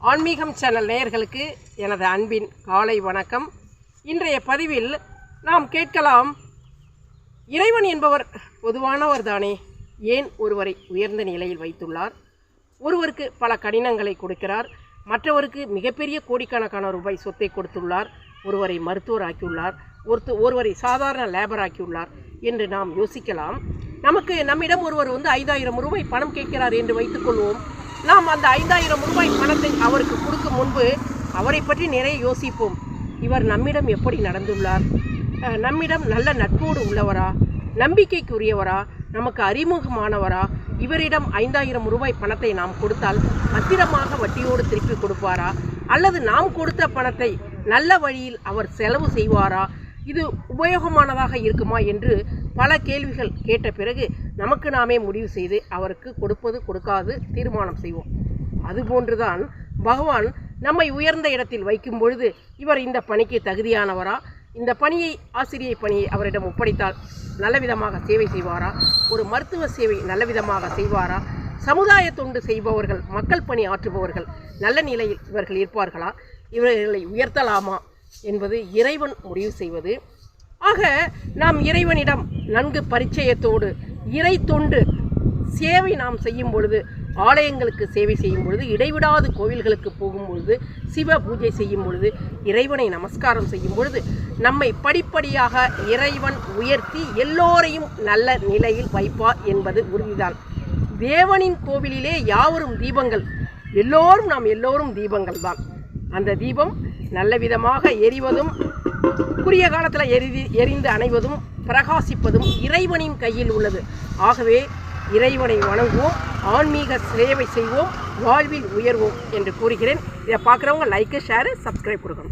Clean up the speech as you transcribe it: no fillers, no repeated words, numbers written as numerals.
ஆன்மீகம் சேனல் நேயர்களுக்கு எனது அன்பின் காலை வணக்கம். இன்றைய பதிவில் நாம் கேட்கலாம், இறைவன் என்பவர் பொதுவானவர் தானே, ஏன் ஒருவரை உயர்ந்த நிலையில் வைத்துள்ளார்? ஒருவருக்கு பல கடினங்களை கொடுக்கிறார், மற்றவருக்கு மிகப்பெரிய கோடிக்கணக்கான ரூபாய் சொத்தை கொடுத்துள்ளார், ஒருவரை மருத்துவர் ஆக்கியுள்ளார், ஒருவரை சாதாரண லேபர் ஆக்கியுள்ளார் என்று நாம் யோசிக்கலாம். நம்மிடம் ஒருவர் 5000 ரூபாய் பணம் கேட்கிறார் என்று வைத்துக்கொள்வோம். நாம் அந்த 5000 ரூபாய் பணத்தை அவருக்கு கொடுக்கும் முன்பு அவரை பற்றி நிறைய யோசிப்போம். இவர் நம்மிடம் எப்படி நடந்துள்ளார்? நம்மிடம் நல்ல நட்போடு உள்ளவரா? நம்பிக்கைக்குரியவரா? நமக்கு அறிமுகமானவரா? இவரிடம் 5000 ரூபாய் பணத்தை நாம் கொடுத்தால் பத்திரமாக வட்டியோடு திருப்பி கொடுப்பாரா? அல்லது நாம் கொடுத்த பணத்தை நல்ல வழியில் அவர் செலவு செய்வாரா? இது உபயோகமானதாக இருக்குமா என்று பல கேள்விகள் கேட்ட பிறகு நமக்கு நாமே முடிவு செய்து அவருக்கு கொடுப்பது கொடுக்காது தீர்மானம் செய்வோம். அதுபோன்றுதான் பகவான் நம்மை உயர்ந்த இடத்தில் வைக்கும் பொழுது, இவர் இந்த பணிக்கு தகுதியானவரா? இந்த பணியை, ஆசிரியை பணியை அவரிடம் ஒப்படைத்தால் நல்ல விதமாக சேவை செய்வாரா? ஒரு மருத்துவ சேவை நல்ல விதமாக செய்வாரா? சமுதாய தொண்டு செய்பவர்கள், மக்கள் பணி ஆற்றுபவர்கள் நல்ல நிலையில் இவர்கள் இருப்பார்களா? இவர்களை உயர்த்தலாமா என்பது இறைவன் முடிவு செய்வது. ஆக நாம் இறைவனிடம் நன்கு பரிச்சயத்தோடு இறை தொண்டு சேவை நாம் செய்யும் பொழுது, ஆலயங்களுக்கு சேவை செய்யும் பொழுது, இடைவிடாது கோவில்களுக்கு போகும் பொழுது, சிவ பூஜை செய்யும் பொழுது, இறைவனை நமஸ்காரம் செய்யும் பொழுது நம்மை படிப்படியாக இறைவன் உயர்த்தி எல்லோரையும் நல்ல நிலையில் வைப்பார் என்பது உறுதிதான். தேவனின் கோவிலிலே யாவரும் தீபங்கள், நாம் எல்லோரும் தீபங்கள் தான். அந்த தீபம் நல்ல விதமாக எரிவதும், குறுகிய காலத்தில் எரிந்து அணைவதும், பிரகாசிப்பதும் இறைவனின் கையில் உள்ளது. ஆகவே இறைவனை வணங்குவோம், ஆன்மீக சேவை செய்வோம், வாழ்வில் உயர்வோம் என்று கூறுகிறேன். இதை பார்க்குறவங்க லைக்கு, ஷேரு, சப்ஸ்கிரைப் கொடுக்கணும்.